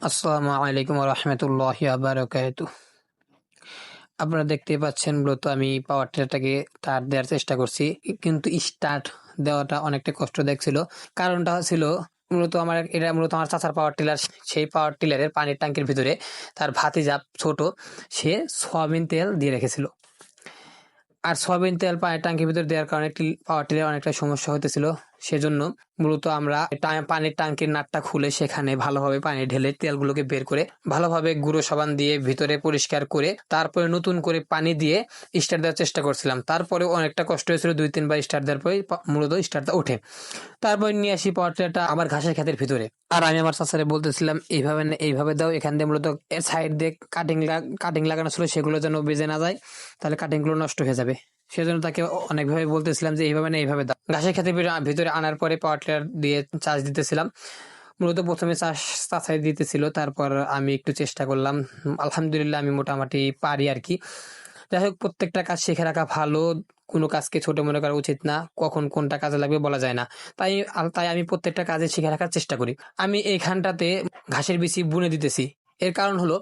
আসসালামু আলাইকুম রহমতুল্লাহি বারাকাতুহু। আপনারা দেখতেই পাচ্ছেন মূলত আমি পাওয়ার টিলারটাকে তার দেওয়ার চেষ্টা করছি, কিন্তু স্টার্ট দেওয়াটা অনেকটা কষ্ট দেখছিল। কারণটা ছিল মূলত আমার চাচার পাওয়ার টিলার। সেই পাওয়ার টিলারের পানির ট্যাঙ্কির ভিতরে তার ভাতিজা ছোট, সে সয়াবিন তেল দিয়ে রেখেছিল। আর সয়াবিন তেল পানির ট্যাঙ্কির ভিতরে দেওয়ার কারণে পাওয়ার টিলার অনেকটা সমস্যা হতেছিল। সেজন্য মূলত আমরা পানির ট্যাঙ্কির নাটটা খুলে সেখানে ভালোভাবে পানি ঢেলে তেলগুলোকে বের করে ভালোভাবে গুঁড়ো সাবান দিয়ে ভিতরে পরিষ্কার করে তারপরে নতুন করে পানি দিয়ে স্টার্ট দেওয়ার চেষ্টা করছিলাম। তারপরেও অনেকটা কষ্ট হয়েছিল, 2-3 বার স্টার্ট দেওয়ার পরে মূলত স্টার্টটা ওঠে। তারপর নিয়ে আসি পাওয়ার টিলারটা আবার ঘাসের ক্ষেতের ভিতরে। আর আমি আমার চাচারে বলতেছিলাম এইভাবে না এইভাবে দাও, এখান দিয়ে মূলত সাইড দিয়ে কাটিং লাগানো ছিল, সেগুলো যেন বেজে না যায়, তাহলে কাটিংগুলো নষ্ট হয়ে যাবে। সেজন্য তাকে অনেকভাবে বলতেছিলাম যে এইভাবে না এইভাবে দাও। ঘাসের খেতে ভিতরে আনার পরে পাওয়ার টিলার দিয়ে চার্জ দিতেছিলাম। মূলত প্রথমে চাষাই দিতেছিল, তারপর আমি একটু চেষ্টা করলাম। আলহামদুলিল্লাহ আমি মোটামুটি পারি আর কি। যাই হোক, প্রত্যেকটা কাজ শিখে রাখা ভালো। কোনো কাজকে ছোট মনে করা উচিত না, কখন কোনটা কাজে লাগবে বলা যায় না। তাই আমি প্রত্যেকটা কাজে শিখে রাখার চেষ্টা করি। আমি এইখানটাতে ঘাসের বিচি বুনে দিতেছি। এর কারণ হলো,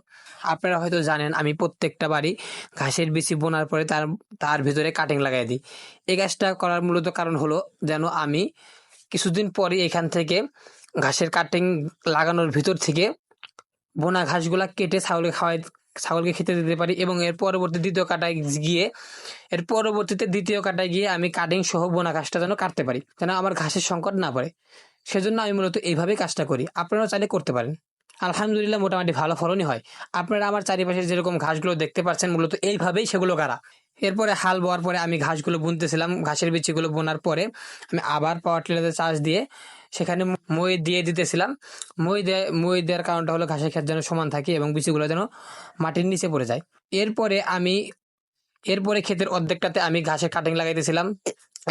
আপনারা হয়তো জানেন আমি প্রত্যেকটা বাড়ি ঘাসের বিচি বোনার পরে তার ভিতরে কাটিং লাগাই দিই। এই কাজটা করার মূলত কারণ হলো যেন আমি কিছুদিন পরে এখান থেকে ঘাসের কাটিং লাগানোর ভিতর থেকে বোনা ঘাসগুলা কেটে ছাগলকে খেতে দিতে পারি, এবং এর পরবর্তীতে দ্বিতীয় কাটায় গিয়ে আমি কাটিং সহ বোনা ঘাসটা যেন কাটতে পারি, যেন আমার ঘাসের সংকট না পড়ে। সেজন্য আমি মূলত এইভাবেই কাজটা করি। আপনারাও চাইলে করতে পারেন। আলহামদুলিল্লাহ মোটামুটি ভালো ফলনই হয়। আপনারা আমার চারিপাশে যেরকম ঘাসগুলো দেখতে পাচ্ছেন মূলত এইভাবেই সেগুলো গাড়া। এরপরে হাল বোয়ার পরে আমি ঘাসগুলো বুনতেছিলাম। ঘাসের বিচিগুলো বোনার পরে আমি আবার পাওয়ার টিলারে চার্জ দিয়ে সেখানে মই দিয়ে দিতেছিলাম। মই দেওয়ার কারণটা হলো ঘাসের ক্ষেত যেন সমান থাকে এবং বিচিগুলো যেন মাটির নিচে পড়ে যায়। এরপরে ক্ষেতের অর্ধেকটাতে আমি ঘাসের কাটিং লাগাইতেছিলাম,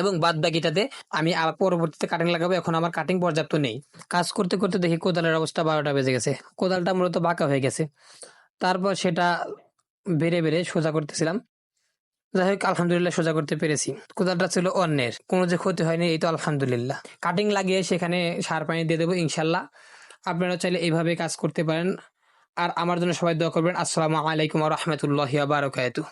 এবং বাদ বাকিটাতে আমি আবার পরবর্তীতে কাটিং লাগাবো। এখন আমার কাটিং পর্যাপ্ত নেই। কাজ করতে করতে দেখি কোদালের অবস্থা 12টা বেজে গেছে। কোদালটা মূলত বাঁকা হয়ে গেছে। তারপর সেটা বেড়ে বেড়ে সোজা করতেছিলাম। যাই হোক, আলহামদুলিল্লাহ সোজা করতে পেরেছি। কোদালটা ছিল অন্যের, কোনো যে ক্ষতি হয়নি, এই তো আলহামদুলিল্লাহ। কাটিং লাগিয়ে সেখানে সার পানি দিয়ে দেবো ইনশাল্লাহ। আপনারা চাইলে এইভাবে কাজ করতে পারেন। আর আমার জন্য সবাই দোয়া করবেন। আসসালামু আলাইকুম রহমতুল্লাহি ওয়া বারাকাতুহু।